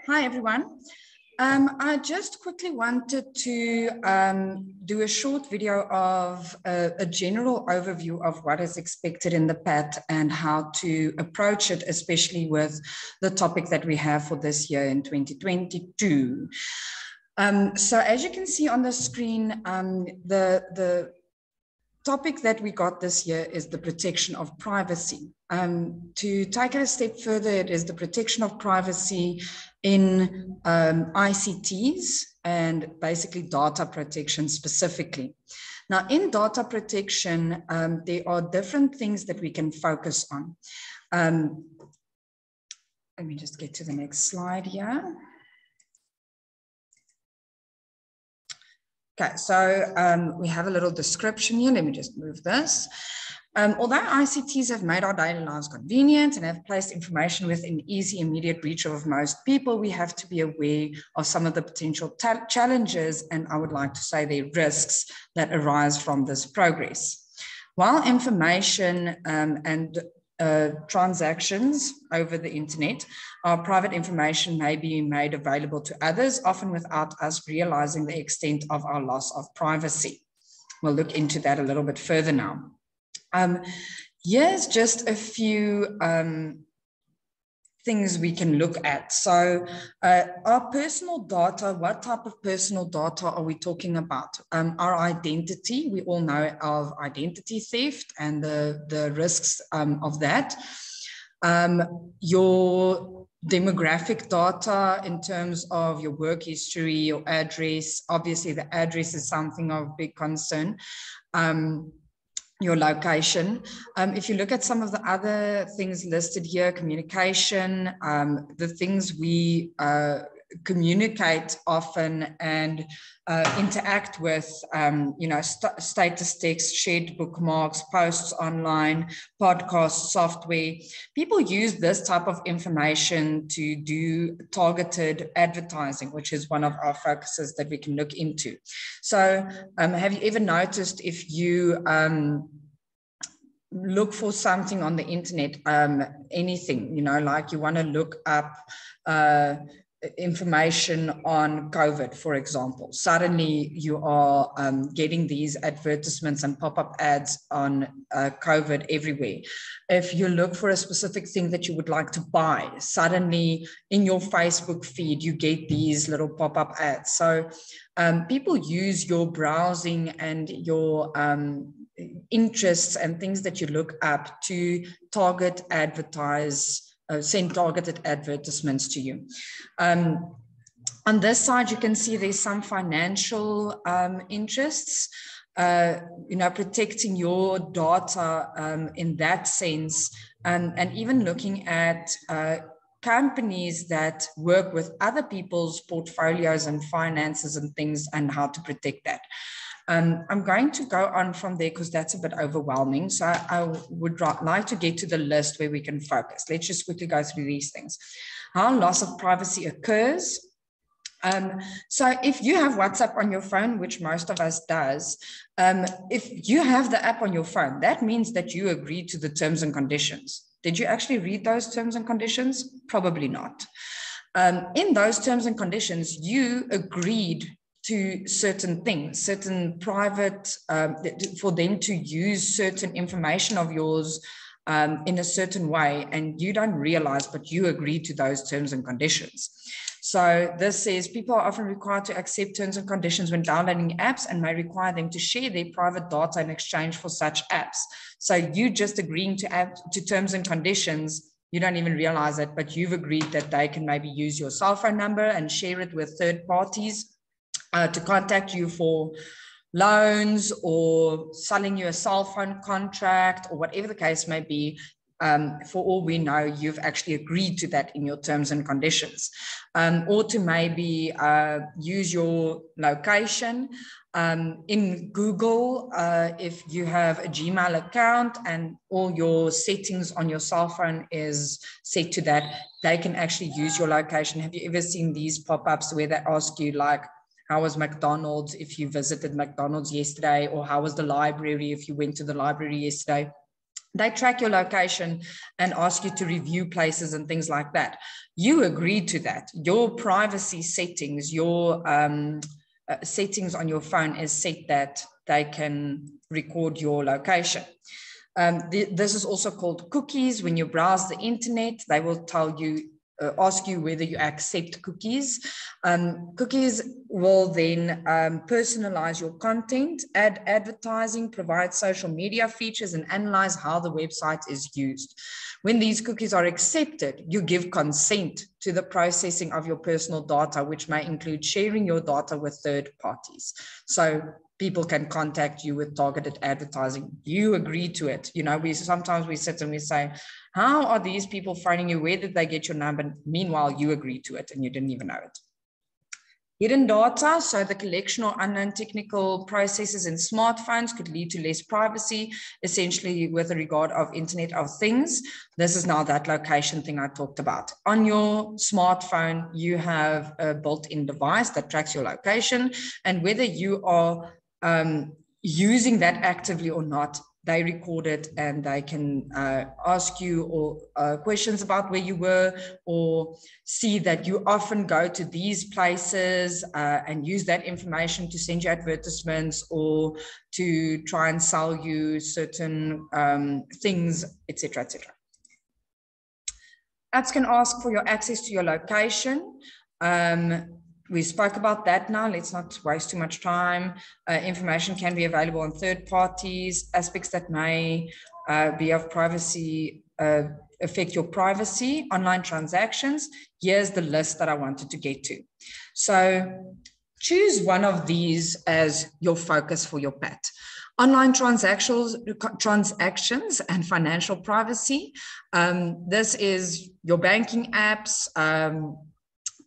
Hi, everyone. I just quickly wanted to do a short video of a general overview of what is expected in the PAT and how to approach it, especially with the topic that we have for this year in 2022. So as you can see on the screen, the topic that we got this year is the protection of privacy. To take it a step further, it is the protection of privacy in ICTs and basically data protection specifically. Now, in data protection, there are different things that we can focus on. Let me just get to the next slide here. Okay, so we have a little description here. Let me just move this. Although ICTs have made our daily lives convenient and have placed information within easy, immediate reach of most people, we have to be aware of some of the potential challenges, and I would like to say the risks that arise from this progress. While information and transactions over the internet, our private information may be made available to others, often without us realizing the extent of our loss of privacy. We'll look into that a little bit further now. Here's just a few things we can look at. So our personal data, what type of personal data are we talking about? Our identity, we all know of identity theft and the risks of that. Your demographic data in terms of your work history, your address, obviously the address is something of big concern. Your location. If you look at some of the other things listed here, communication, the things we communicate often and interact with, statistics, shared bookmarks, posts online, podcasts, software. People use this type of information to do targeted advertising, which is one of our focuses that we can look into. So have you ever noticed if you look for something on the internet, anything, like you want to look up information on COVID, for example, suddenly you are getting these advertisements and pop-up ads on COVID everywhere. If you look for a specific thing that you would like to buy, suddenly in your Facebook feed, you get these little pop-up ads. So people use your browsing and your interests and things that you look up to target advertise, send targeted advertisements to you. On this side, you can see there's some financial interests, protecting your data in that sense, and even looking at companies that work with other people's portfolios and finances and things and how to protect that. I'm going to go on from there because that's a bit overwhelming. So I would like to get to the list where we can focus. Let's just quickly go through these things. How loss of privacy occurs. So if you have WhatsApp on your phone, which most of us does, if you have the app on your phone, that means that you agreed to the terms and conditions. Did you actually read those terms and conditions? Probably not. In those terms and conditions, you agreed to certain things, certain private, for them to use certain information of yours in a certain way, and you don't realize, but you agree to those terms and conditions. So this says people are often required to accept terms and conditions when downloading apps and may require them to share their private data in exchange for such apps. So you just agreeing to terms and conditions, you don't even realize it, but you've agreed that they can maybe use your cell phone number and share it with third parties to contact you for loans or selling you a cell phone contract or whatever the case may be. For all we know, you've actually agreed to that in your terms and conditions. Or to maybe use your location in Google. If you have a Gmail account and all your settings on your cell phone is set to that, they can actually use your location. Have you ever seen these pop-ups where they ask you, like, how was McDonald's if you visited McDonald's yesterday, or how was the library if you went to the library yesterday? They track your location and ask you to review places and things like that. You agree to that. Your privacy settings, your settings on your phone is set that they can record your location. This is also called cookies. When you browse the internet, they will tell you, ask you whether you accept cookies. Cookies will then personalize your content, add advertising, provide social media features, and analyze how the website is used. When these cookies are accepted, you give consent to the processing of your personal data, which may include sharing your data with third parties. So people can contact you with targeted advertising. You agree to it. You know, sometimes we sit and we say, how are these people phoning you? Where did they get your number? Meanwhile, you agreed to it and you didn't even know it. Hidden data, so the collection or unknown technical processes in smartphones could lead to less privacy, essentially with regard of Internet of Things. This is now that location thing I talked about. On your smartphone, you have a built-in device that tracks your location, and whether you are using that actively or not, they record it and they can ask you or questions about where you were, or see that you often go to these places and use that information to send you advertisements or to try and sell you certain things, etc., etc. Apps can ask for your access to your location. We spoke about that now. Let's not waste too much time. Information can be available on third parties, aspects that may be of privacy, affect your privacy, online transactions. Here's the list that I wanted to get to. So choose one of these as your focus for your pet. Online transactions and financial privacy. This is your banking apps,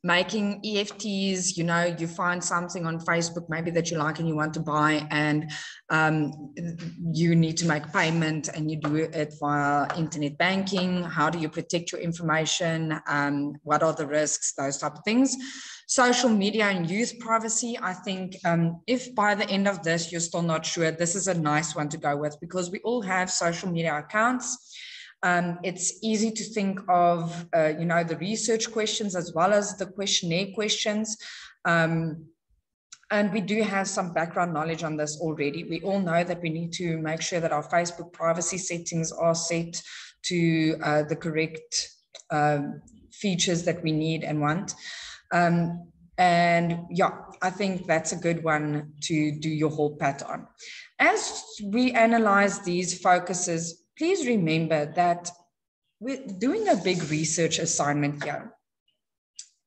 making EFTs, you know, you find something on Facebook maybe that you like and you want to buy, and you need to make payment and you do it via internet banking. How do you protect your information? What are the risks? Those type of things. Social media and youth privacy. I think if by the end of this, you're still not sure, this is a nice one to go with, because we all have social media accounts. It's easy to think of, you know, the research questions as well as the questionnaire questions. And we do have some background knowledge on this already. We all know that we need to make sure that our Facebook privacy settings are set to the correct features that we need and want. And yeah, I think that's a good one to do your whole pat on. As we analyze these focuses, please remember that we're doing a big research assignment here.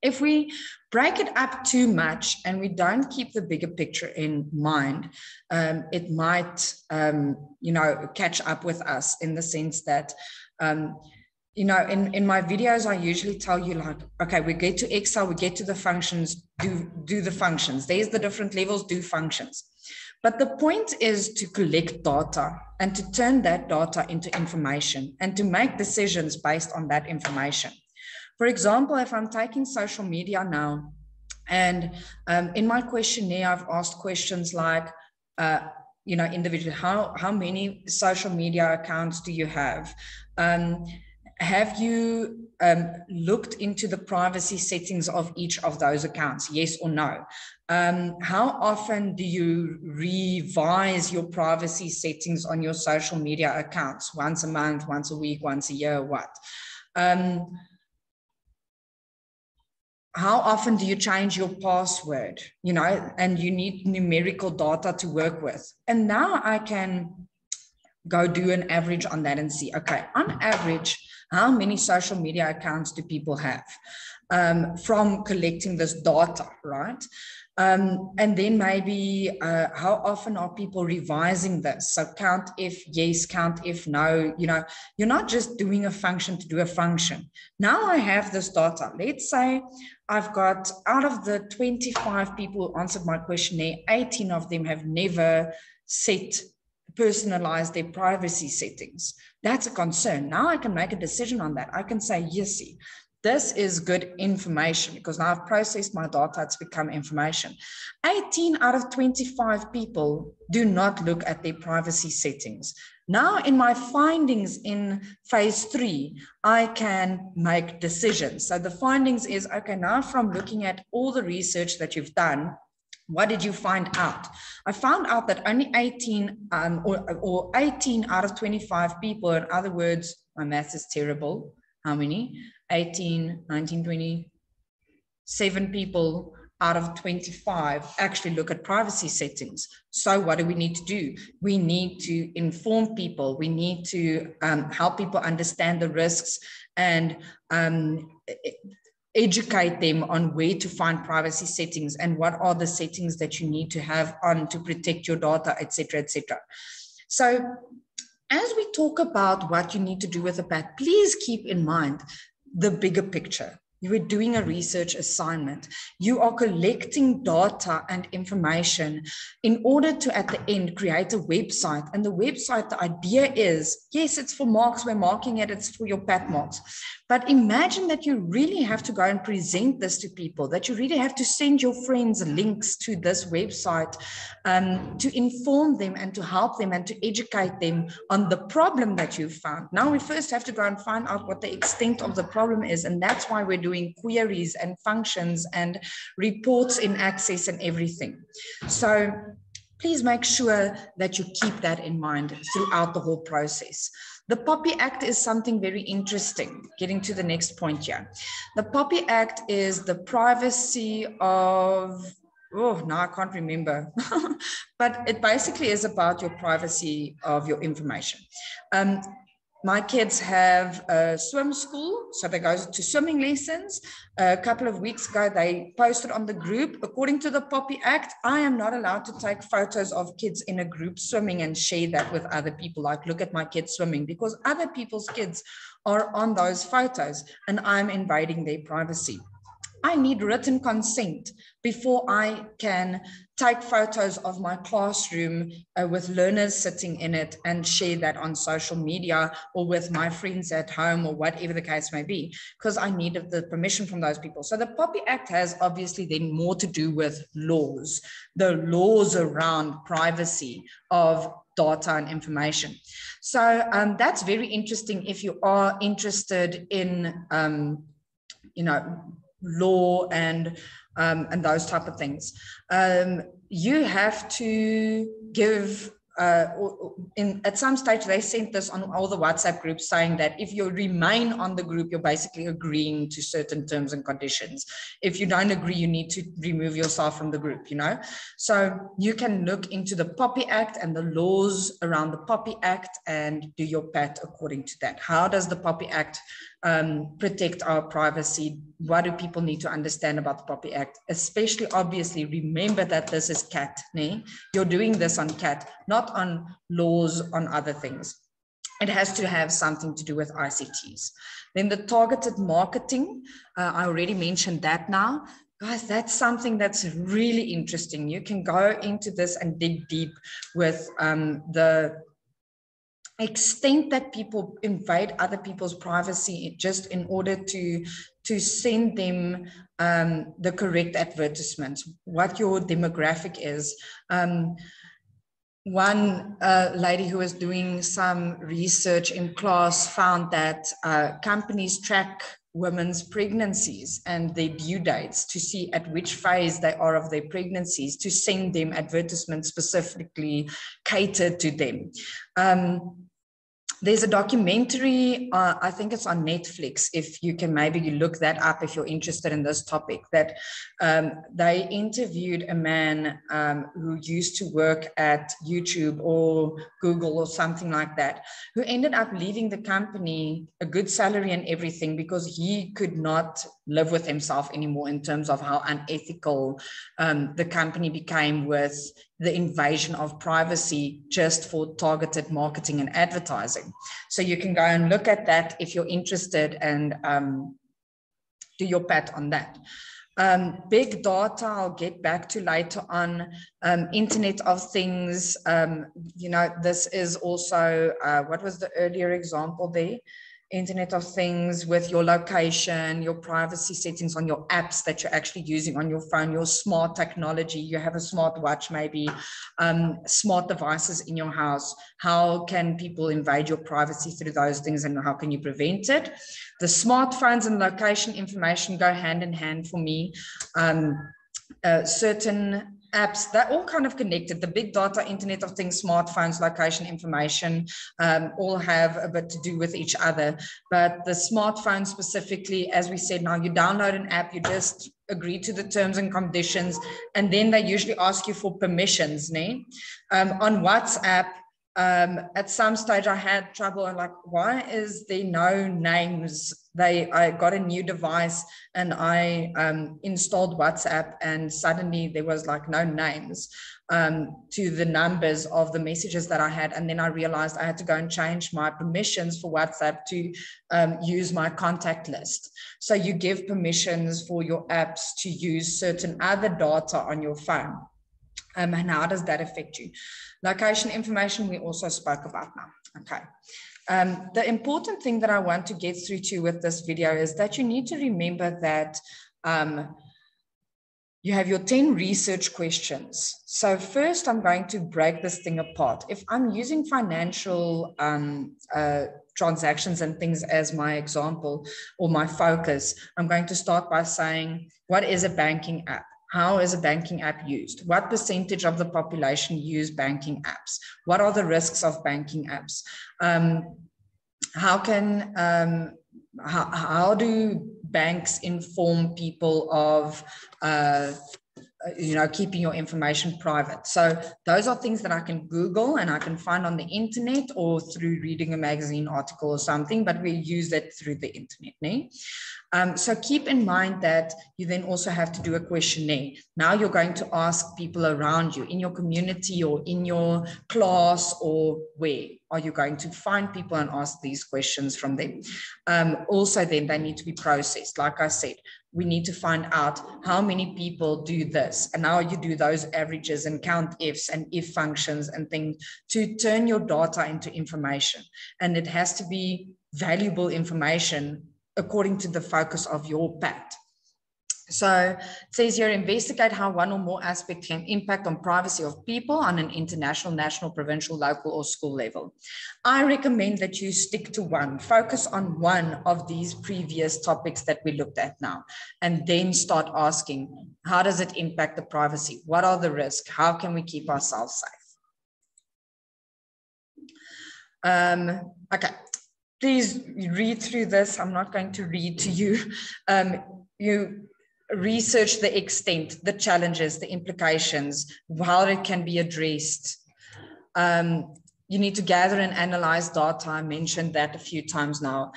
If we break it up too much and we don't keep the bigger picture in mind, it might, you know, catch up with us in the sense that, you know, in my videos, I usually tell you like, okay, we get to Excel, we get to the functions, do the functions. There's the different levels, do functions. But the point is to collect data and to turn that data into information and to make decisions based on that information. For example, if I'm taking social media now, and in my questionnaire, I've asked questions like, you know, individually, how many social media accounts do you have? Have you looked into the privacy settings of each of those accounts? Yes or no? How often do you revise your privacy settings on your social media accounts? Once a month, once a week, once a year, what? How often do you change your password? You know, and you need numerical data to work with. And now I can go do an average on that and see, okay, on average, how many social media accounts do people have from collecting this data, right? And then maybe how often are people revising this? So count if yes, count if no. You know, you're not just doing a function to do a function. Now I have this data. Let's say I've got, out of the 25 people who answered my questionnaire, 18 of them have never personalize their privacy settings. That's a concern. Now I can make a decision on that. I can say, yes, this is good information because now I've processed my data, it's become information. 18 out of 25 people do not look at their privacy settings. Now in my findings in phase 3, I can make decisions. So the findings is, okay, now from looking at all the research that you've done, what did you find out? I found out that only 18 or 18 out of 25 people, in other words, my math is terrible. How many? 18, 19, 20, 7 people out of 25 actually look at privacy settings. So what do we need to do? We need to inform people. We need to help people understand the risks and educate them on where to find privacy settings and what are the settings that you need to have on to protect your data, etc., etc. So as we talk about what you need to do with a PAT, please keep in mind the bigger picture. You are doing a research assignment. You are collecting data and information in order to, at the end, create a website. And the website, the idea is, yes, it's for marks. We're marking it. It's for your PAT marks. But imagine that you really have to go and present this to people, that you really have to send your friends links to this website to inform them and to help them and to educate them on the problem that you've found. Now we first have to go and find out what the extent of the problem is. And that's why we're doing queries and functions and reports in Access and everything. So please make sure that you keep that in mind throughout the whole process. The POPI Act is something very interesting, getting to the next point here. The POPI Act is the privacy of, oh, now I can't remember, but it basically is about your privacy of your information. My kids have a swim school, so they go to swimming lessons. A couple of weeks ago, they posted on the group, according to the POPI Act, I am not allowed to take photos of kids in a group swimming and share that with other people, like look at my kids swimming, because other people's kids are on those photos and I'm invading their privacy. I need written consent before I can take photos of my classroom with learners sitting in it and share that on social media or with my friends at home or whatever the case may be, because I needed the permission from those people. So the POPI Act has obviously then more to do with laws, the laws around privacy of data and information. So that's very interesting if you are interested in, law and those type of things. You have to give, at some stage they sent this on all the WhatsApp groups saying that if you remain on the group, you're basically agreeing to certain terms and conditions. If you don't agree, you need to remove yourself from the group, So you can look into the POPI Act and the laws around the POPI Act and do your PAT according to that. How does the POPI Act protect our privacy? What do people need to understand about the POPI Act? Especially, obviously, remember that this is CAT. You're doing this on CAT, not on laws on other things. It has to have something to do with ICTs. Then the targeted marketing, I already mentioned that now. Guys, that's something that's really interesting. You can go into this and dig deep with the extent that people invade other people's privacy just in order to send them the correct advertisements, what your demographic is. One lady who was doing some research in class found that companies track women's pregnancies and their due dates to see at which phase they are of their pregnancies, to send them advertisements specifically catered to them. There's a documentary, I think it's on Netflix, if you can maybe look that up if you're interested in this topic, that they interviewed a man who used to work at YouTube or Google or something like that, who ended up leaving the company, a good salary and everything, because he could not live with himself anymore in terms of how unethical the company became with the invasion of privacy just for targeted marketing and advertising. So you can go and look at that if you're interested and do your PAT on that. Big data, I'll get back to later on. Internet of Things, this is also, what was the earlier example there? Internet of Things with your location, your privacy settings on your apps that you're actually using on your phone, your smart technology. You have a smart watch, maybe smart devices in your house. How can people invade your privacy through those things, and how can you prevent it? The smartphones and location information go hand in hand for me. Certain apps, they're all kind of connected. The big data, Internet of Things, smartphones, location information, all have a bit to do with each other. But the smartphone specifically, as we said, now you download an app, you just agree to the terms and conditions, and then they usually ask you for permissions. On WhatsApp, at some stage I had trouble. I'm like, why is there no names? I got a new device and I installed WhatsApp, and suddenly there was like no names to the numbers of the messages that I had. And then I realized I had to go and change my permissions for WhatsApp to use my contact list. So you give permissions for your apps to use certain other data on your phone. And how does that affect you? Location information, we also spoke about now. Okay. The important thing that I want to get through to with this video is that you need to remember that you have your 10 research questions. So first, I'm going to break this thing apart. If I'm using financial transactions and things as my example or my focus, I'm going to start by saying, what is a banking app? How is a banking app used? What percentage of the population use banking apps? What are the risks of banking apps? How do banks inform people of keeping your information private? So those are things that I can Google and I can find on the internet or through reading a magazine article or something, but we use that through the internet. So keep in mind that you then also have to do a questionnaire. Now you're going to ask people around you in your community or in your class, or where are you going to find people and ask these questions from them? Also then they need to be processed. Like I said, we need to find out how many people do this. And now you do those averages and count ifs and if functions and things to turn your data into information. And it has to be valuable information according to the focus of your PAT. So it says here, investigate how one or more aspects can impact on privacy of people on an international, national, provincial, local, or school level. I recommend that you stick to one, focus on one of these previous topics that we looked at now, and then start asking, how does it impact the privacy? What are the risks? How can we keep ourselves safe? Okay. Please read through this. I'm not going to read to you. You research the extent, the challenges, the implications, how it can be addressed. You need to gather and analyze data. I mentioned that a few times now.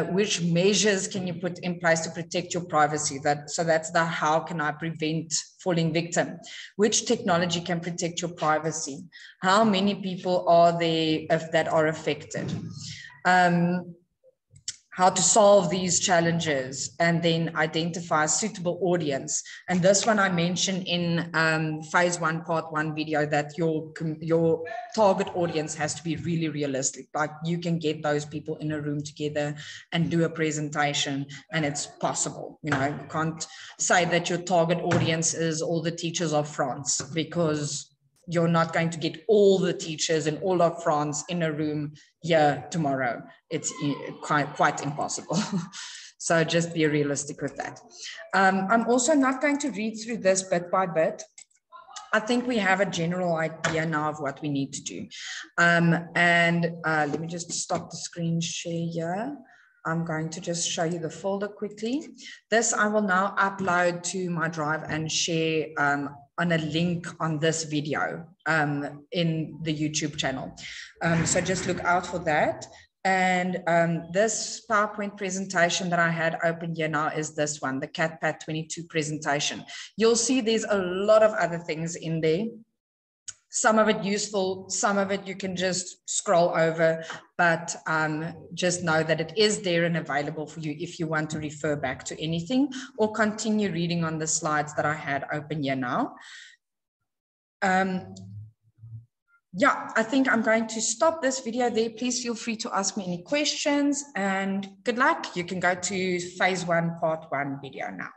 Which measures can you put in place to protect your privacy? So that's the how can I prevent falling victim? Which technology can protect your privacy? How many people are there that are affected? How to solve these challenges, and then identify a suitable audience. And this one I mentioned in phase 1, part 1 video, that your target audience has to be really realistic. Like you can get those people in a room together and do a presentation, and it's possible. You can't say that your target audience is all the teachers of France, because you're not going to get all the teachers in all of France in a room here tomorrow. It's quite impossible. So just be realistic with that. I'm also not going to read through this bit by bit. I think we have a general idea now of what we need to do. Let me just stop the screen share here. I'm going to just show you the folder quickly. This I will now upload to my drive and share on a link on this video in the YouTube channel. So just look out for that. And this PowerPoint presentation that I had open here now is this one, the CAT-PAT22 presentation. You'll see there's a lot of other things in there. Some of it useful, some of it you can just scroll over, but just know that it is there and available for you if you want to refer back to anything or continue reading on the slides that I had open here now. yeah, I think I'm going to stop this video there. Please feel free to ask me any questions and good luck. You can go to phase 1, part 1 video now.